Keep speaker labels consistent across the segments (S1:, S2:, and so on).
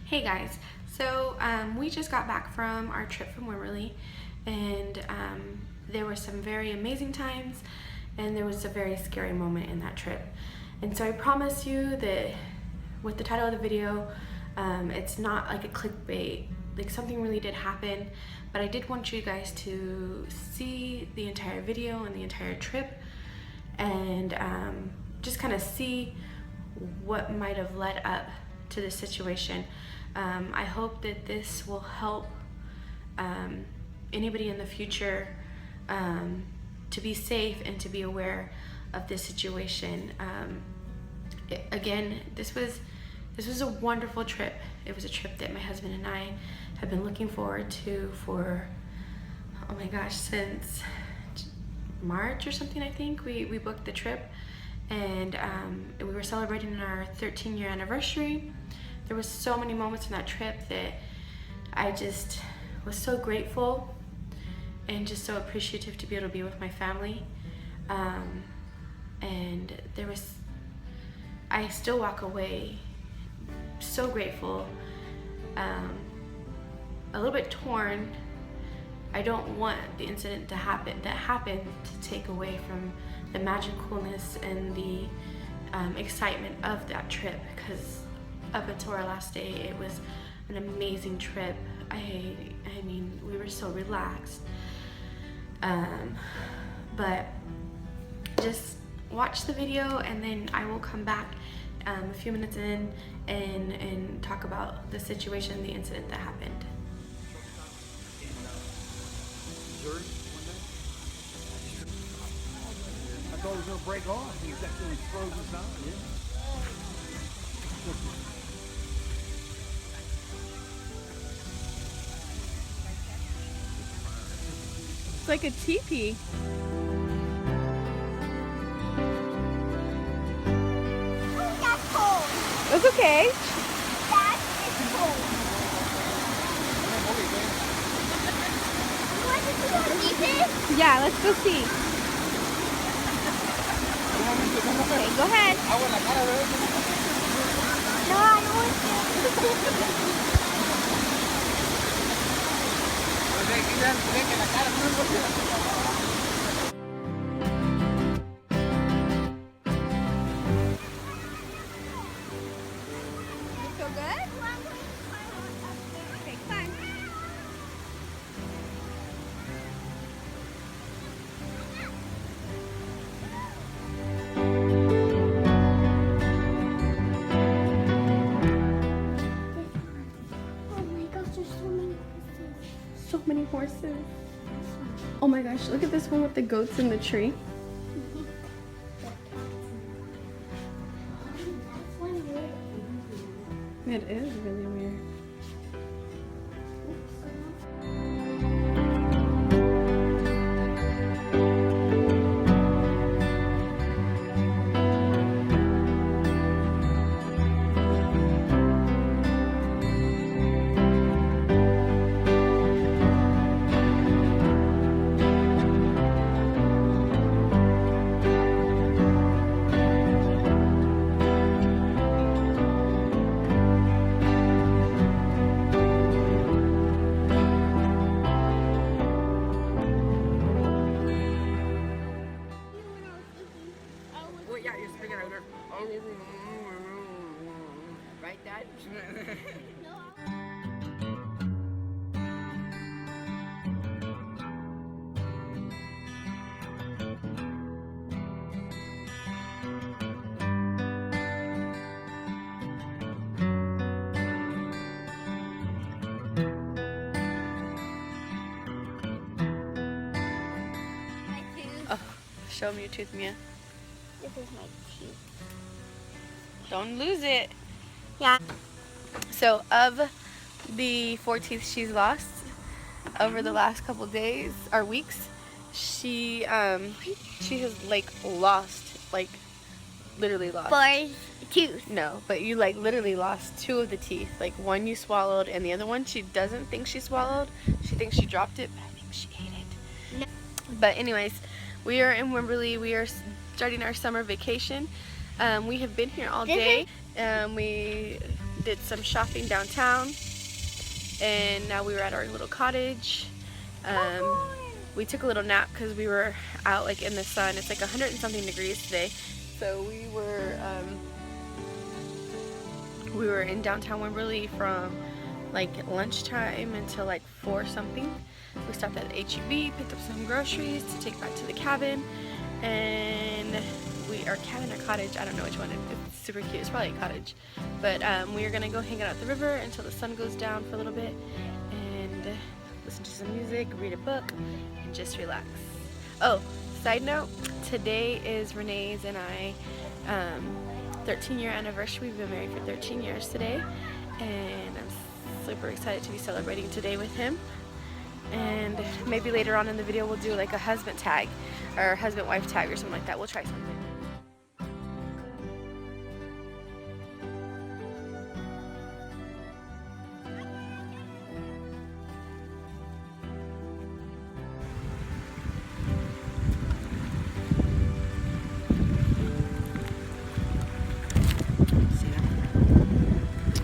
S1: Hey guys, so we just got back from our trip from Wimberley, and there were some very amazing times and there was a very scary moment in that trip. And so I promise you that with the title of the video, it's not like a clickbait, like something really did happen, but I did want you guys to see the entire video and the entire trip and just kind of see what might have led up to this situation. I hope that this will help anybody in the future to be safe and to be aware of this situation. Again, this was a wonderful trip. It was a trip that my husband and I have been looking forward to for, oh my gosh, since March or something. I think we booked the trip, and we were celebrating our 13-year anniversary. There was so many moments in that trip that I just was so grateful and just so appreciative to be able to be with my family. And I still walk away so grateful, a little bit torn. I don't want the incident that happened to take away from the magicalness and the excitement of that trip, because up until our last day, it was an amazing trip. I mean, we were so relaxed. But just watch the video, and then I will come back a few minutes in and talk about the situation, the incident that happened.
S2: I thought it was going to break off. He was actually frozen solid, yeah.
S3: It's like a teepee.
S4: Oh, that's cold.
S3: That's okay.
S4: That is cold. You want to see how deep it is?
S3: Yeah, let's go see. Okay, go ahead.
S4: No, I don't want to.
S3: You feel good? Okay, climb.
S4: Oh my gosh, there's so many horses.
S3: So many horses. Oh my gosh, look at this one with the goats in the tree.
S4: That's one weird.
S3: It is really weird.
S2: Well, yeah, you're speaking out there. Right, Dad?
S4: My tooth.
S3: Oh, show me your tooth, Mia.
S4: This is my teeth.
S3: Don't lose it.
S4: Yeah.
S3: So, of the 4 teeth she's lost over the last couple days or weeks, she has lost, literally lost.
S4: 4 tooth.
S3: No, but you literally lost 2 of the teeth. Like, one you swallowed, and the other one she doesn't think she swallowed. She thinks she dropped it, but I think she ate it.
S4: No.
S3: But anyways, we are in Wimberley. We are starting our summer vacation. We have been here all day. We did some shopping downtown, and now we were at our little cottage. We took a little nap because we were out like in the sun. It's like 100 and something degrees today, so we were in downtown Wimberley from like lunchtime until like 4 something. We stopped at HEB, picked up some groceries to take back to the cabin, and our cabin or cottage, I don't know which one. It's super cute. It's probably a cottage, but we are gonna go hang out at the river until the sun goes down for a little bit and listen to some music, read a book, and just relax. Oh, side note, today is Renee's and I 13-year anniversary. We've been married for 13 years today, and I'm super excited to be celebrating today with him. And maybe later on in the video we'll do like a husband tag or husband-wife tag or something like that. We'll try something.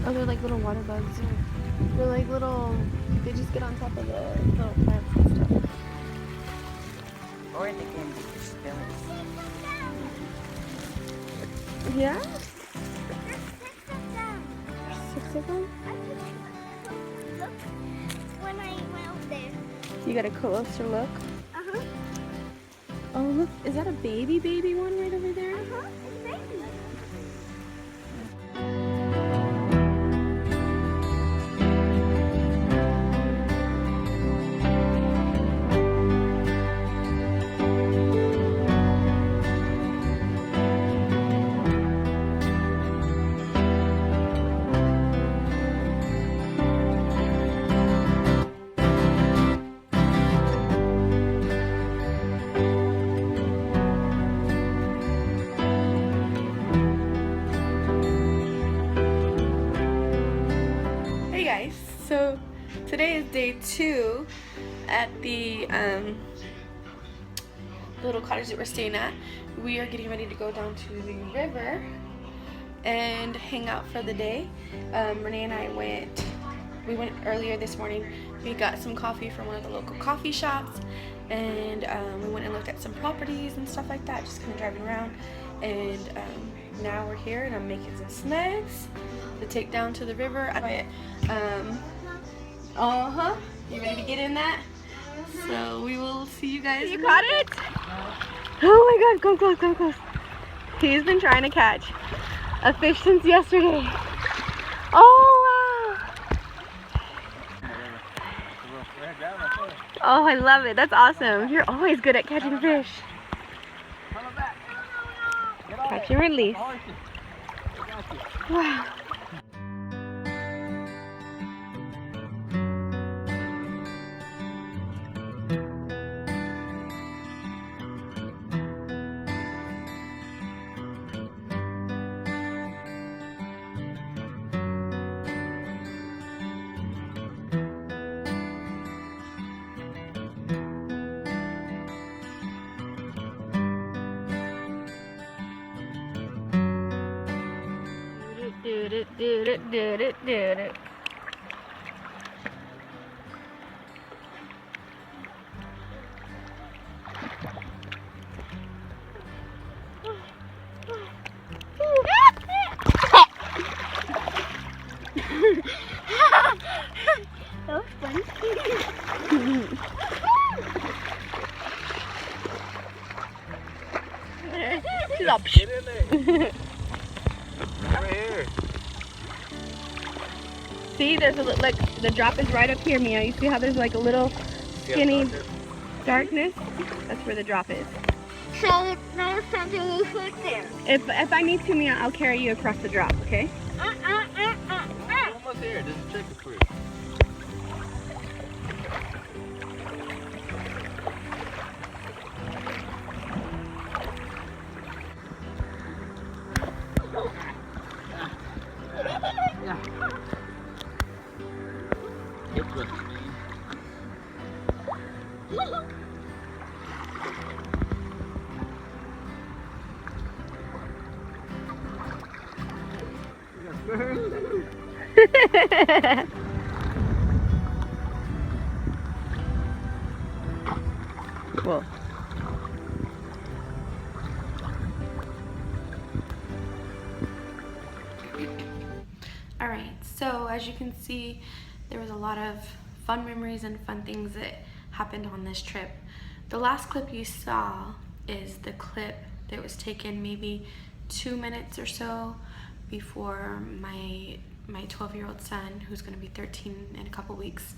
S3: Oh, they're like little water bugs. They're like little, they just get on top of the little plants and stuff.
S5: Or they can be spilling.
S3: Yeah?
S4: There's 6 of them.
S3: 6 of them?
S4: Look, when I went out there.
S3: You got a closer look?
S4: Uh-huh.
S3: Oh, look, is that a baby one right over there?
S4: Uh-huh, it's baby.
S3: So today is day 2 at the little cottage that we're staying at. We are getting ready to go down to the river and hang out for the day. Renee and I went earlier this morning. We got some coffee from one of the local coffee shops, and we went and looked at some properties and stuff like that, just kind of driving around. And now we're here, and I'm making some snacks to take down to the river. You ready to get in that? So we will see you guys. You caught it? Oh my god, come close, come close. He's been trying to catch a fish since yesterday. Oh wow. Oh, I love it. That's awesome. You're always good at catching fish. Catch and release. Wow. Do it.
S4: That was fun.
S2: Get in there. Right here.
S3: See, there's a like the drop is right up here, Mia. You see how there's like a little skinny darkness? That's where the drop is.
S4: So now it's time to move foot there.
S3: If I need to, Mia, I'll carry you across the drop, okay?
S2: Almost here. Just check it through. Hip lifts, man.
S3: Well.
S1: All right, so as you can see, there was a lot of fun memories and fun things that happened on this trip. The last clip you saw is the clip that was taken maybe 2 minutes or so before my 12-year-old son, who's going to be 13 in a couple weeks,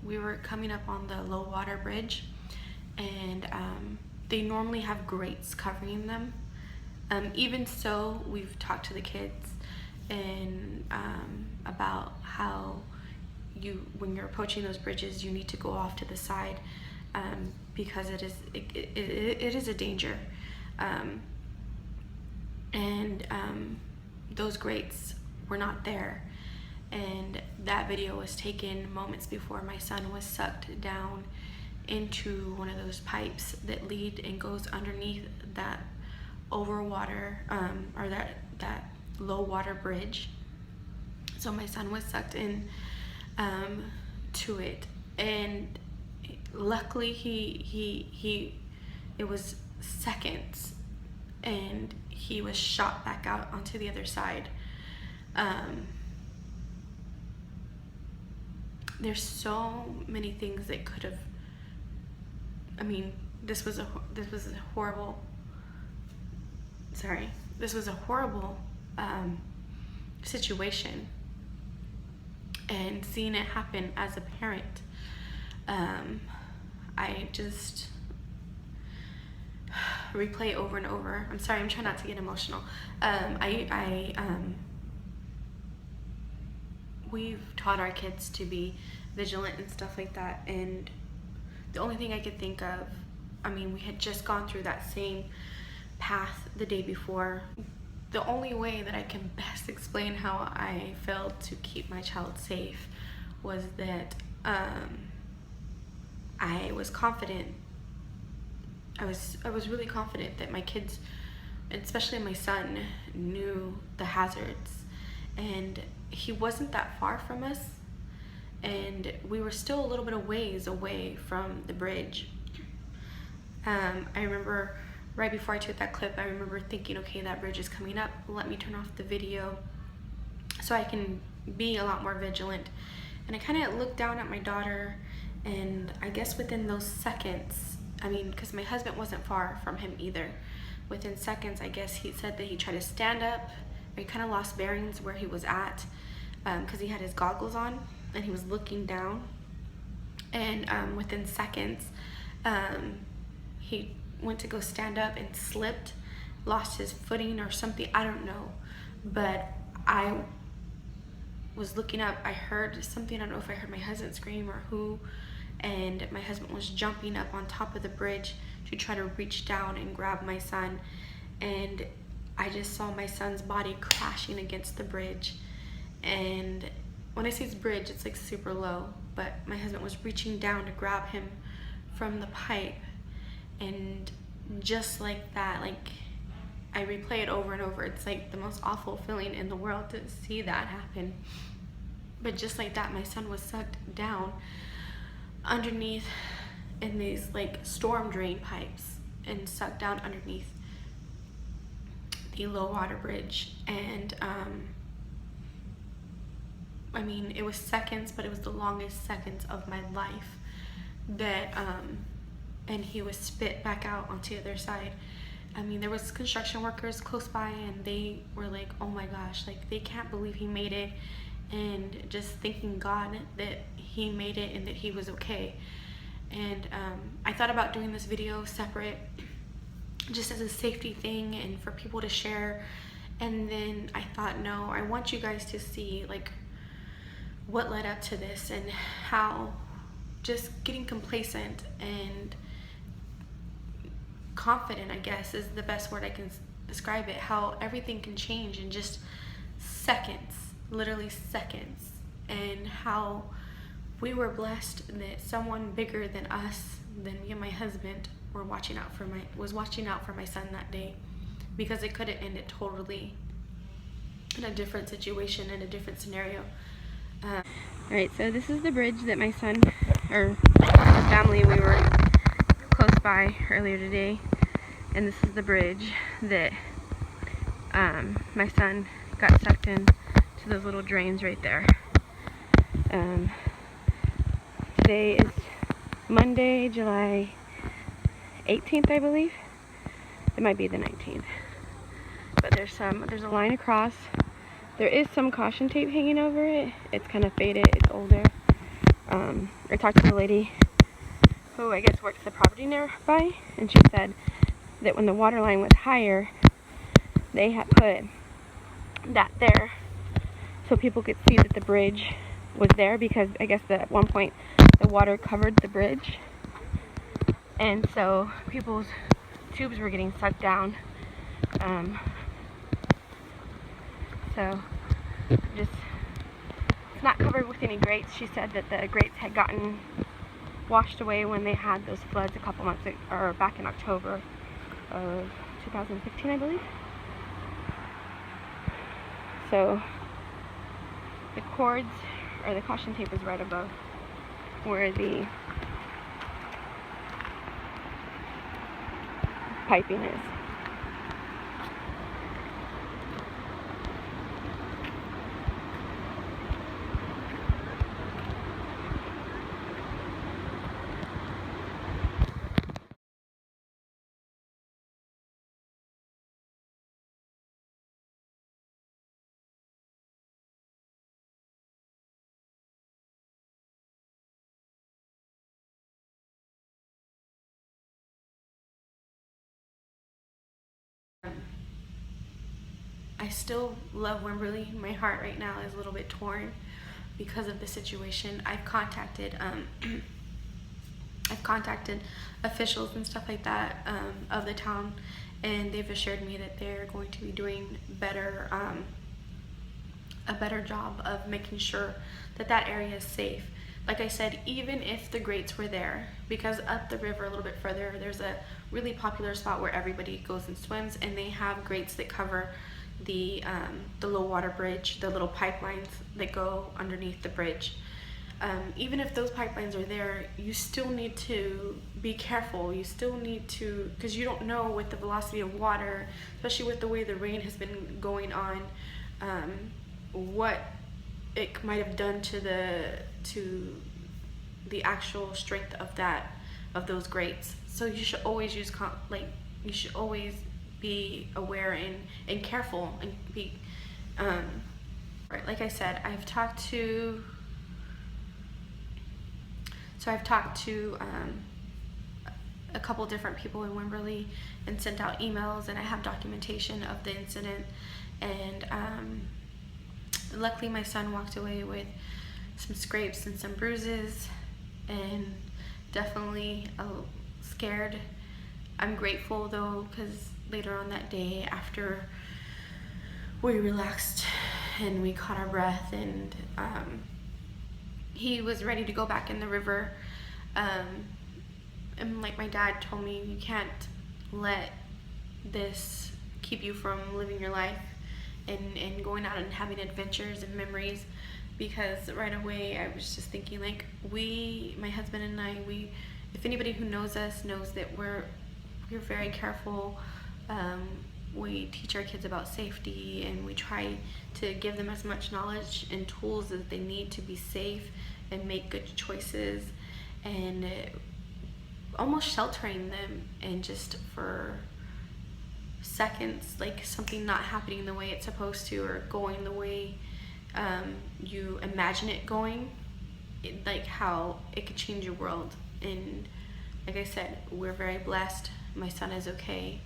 S1: we were coming up on the low water bridge, and they normally have grates covering them. Even so, we've talked to the kids and about how when you're approaching those bridges, you need to go off to the side because it is a danger. Those grates were not there, and that video was taken moments before my son was sucked down into one of those pipes that lead and goes underneath that overwater or that low water bridge. So my son was sucked in to it, and luckily it was seconds and he was shot back out onto the other side. There's so many things that could have, I mean, this was a horrible situation, and seeing it happen as a parent, I just replay over and over. I'm sorry, I'm trying not to get emotional. We've taught our kids to be vigilant and stuff like that, and the only thing I could think of, I mean, we had just gone through that same path the day before. The only way that I can best explain how I failed to keep my child safe was that I was confident. I was really confident that my kids, especially my son, knew the hazards, and he wasn't that far from us, and we were still a little bit of ways away from the bridge. I remember right before I took that clip, I remember thinking, okay, that bridge is coming up, let me turn off the video so I can be a lot more vigilant. And I kind of looked down at my daughter, and I guess within those seconds, I mean, because my husband wasn't far from him either, within seconds, I guess he said that he tried to stand up, or he kind of lost bearings where he was at, because he had his goggles on and he was looking down, and within seconds he went to go stand up and slipped, lost his footing or something, I don't know, but I was looking up, I heard something, I don't know if I heard my husband scream or who, and my husband was jumping up on top of the bridge to try to reach down and grab my son, and I just saw my son's body crashing against the bridge. And when I say it's bridge, it's like super low, but my husband was reaching down to grab him from the pipe, and just like that, like, I replay it over and over. It's like the most awful feeling in the world to see that happen. But just like that, my son was sucked down underneath in these like storm drain pipes and sucked down underneath the low water bridge. And I mean, it was seconds, but it was the longest seconds of my life that and he was spit back out onto the other side. I mean, there was construction workers close by, and they were like, oh my gosh, like, they can't believe he made it, and just thanking God that he made it and that he was okay. And I thought about doing this video separate, just as a safety thing and for people to share, and then I thought, no, I want you guys to see like what led up to this, and how just getting complacent and confident, I guess is the best word I can describe it, how everything can change in just seconds, literally seconds, and how we were blessed that someone bigger than us, than me and my husband, was watching out for my son that day, because it could have ended totally situation, in a different scenario.
S3: Alright, so this is the bridge that my son, or our family, we were close by earlier today, and this is the bridge that my son got sucked in to those little drains right there. Today is Monday, July 18th, I believe. It might be the 19th. But there's a line across. There is some caution tape hanging over it. It's kind of faded, it's older. I talked to the lady who I guess works the property nearby, and she said that when the water line was higher, they had put that there so people could see that the bridge was there, because I guess that at one point the water covered the bridge, and so people's tubes were getting sucked down. So just, it's not covered with any grates. She said that the grates had gotten washed away when they had those floods a couple months ago, or back in October of 2015, I believe. So the cords, or the caution tape, is right above where the piping is.
S1: I still love Wimberley. My heart right now is a little bit torn because of the situation. I've contacted officials and stuff like that of the town, and they've assured me that they're going to be doing a better job of making sure that that area is safe. Like I said, even if the grates were there, because up the river a little bit further, there's a really popular spot where everybody goes and swims, and they have grates that cover the low water bridge, the little pipelines that go underneath the bridge. Even if those pipelines are there, you still need to be careful. You still need to, because you don't know with the velocity of water, especially with the way the rain has been going on, what it might have done to the actual strength of those grates. So you should always use you should always be aware and careful, and be like I said, I've talked to a couple different people in Wimberley and sent out emails, and I have documentation of the incident, and luckily my son walked away with some scrapes and some bruises, and definitely scared. I'm grateful though, because later on that day, after we relaxed and we caught our breath, and he was ready to go back in the river, and like my dad told me, you can't let this keep you from living your life and going out and having adventures and memories, because right away I was just thinking, like, my husband and I, if anybody who knows us knows that we're very careful. We teach our kids about safety, and we try to give them as much knowledge and tools as they need to be safe and make good choices, and almost sheltering them, and just for seconds, like something not happening the way it's supposed to, or going the way you imagine it going, like how it could change your world. And like I said, we're very blessed. My son is okay,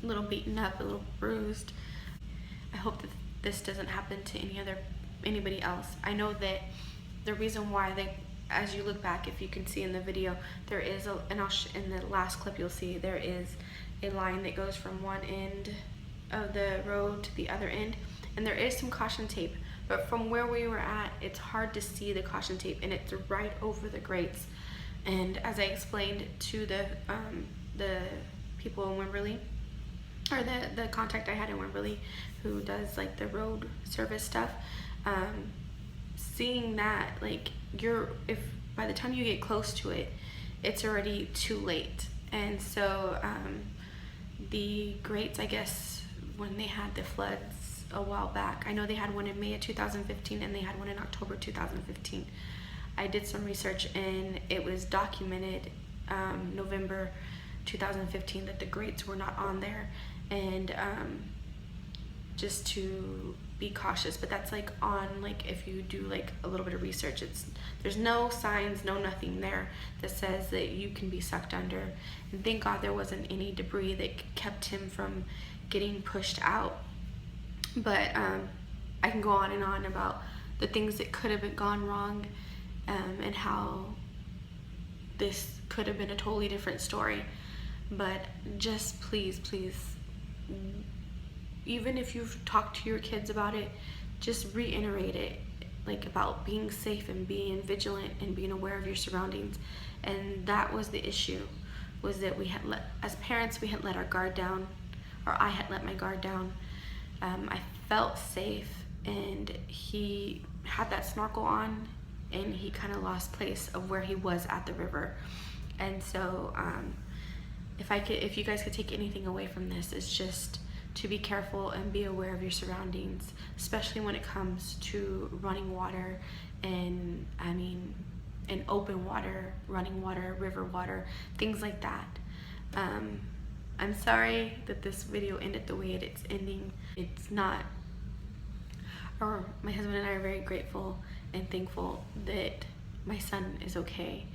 S1: a little beaten up, a little bruised. I hope that this doesn't happen to anybody else. I know that the reason why as you look back, if you can see in the video, there is in the last clip you'll see there is a line that goes from one end of the road to the other end, and there is some caution tape, but from where we were at, it's hard to see the caution tape, and it's right over the grates. And as I explained to the people in Wimberley, or the contact I had in Wimberley who does like the road service stuff, seeing that like if by the time you get close to it, it's already too late. And so the grates, I guess, when they had the floods a while back, I know they had one in May of 2015 and they had one in October 2015. I did some research and it was documented November 2015 that the grates were not on there, and just to be cautious. But that's like on, like, if you do like a little bit of research, there's no signs, no nothing there that says that you can be sucked under. And thank God there wasn't any debris that kept him from getting pushed out. But I can go on and on about the things that could have gone wrong, and how this could have been a totally different story. But just please, even if you've talked to your kids about it, just reiterate it, like about being safe and being vigilant and being aware of your surroundings. And that was the issue, was that we had as parents, we had let our guard down, or I had let my guard down. I felt safe, and he had that snorkel on, and he kind of lost place of where he was at the river. And so if you guys could take anything away from this, it's just to be careful and be aware of your surroundings, especially when it comes to running water, and and open water, running water, river water, things like that. I'm sorry that this video ended the way it's ending. It's not, or my husband and I are very grateful and thankful that my son is okay.